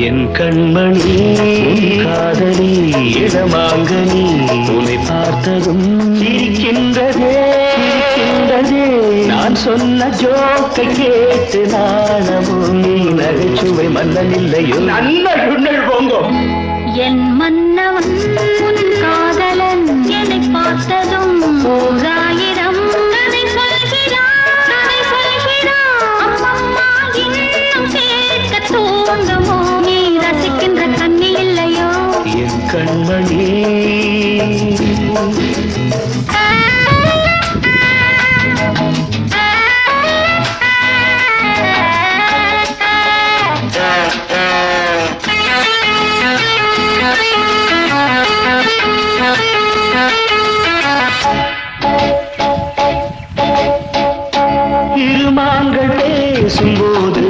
என் கண்மணி உன் காதலி இடமாங்கனி உன்னை பார்த்ததும் சிரிக்கின்றதே சிரிக்கின்றதே நான் சொன்ன ஜோக்கை கேட்டு நாணமும் நீ நகைச்சுவை மன்னன் இல்லையோ நல்ல சுண்ணல் போங்கோ என் மன்னவன் உன் காதலன் என்னை பார்த்ததும் ஓராயிரம் கதை சொல்கிறான் அம்மம்மா இன்னும் கேட்க தூண்டுமோ நீ ரசிக்கின்ற கண்ணி இல்லையோ என் கண்மணி இருமாங்கள் பேசும்போது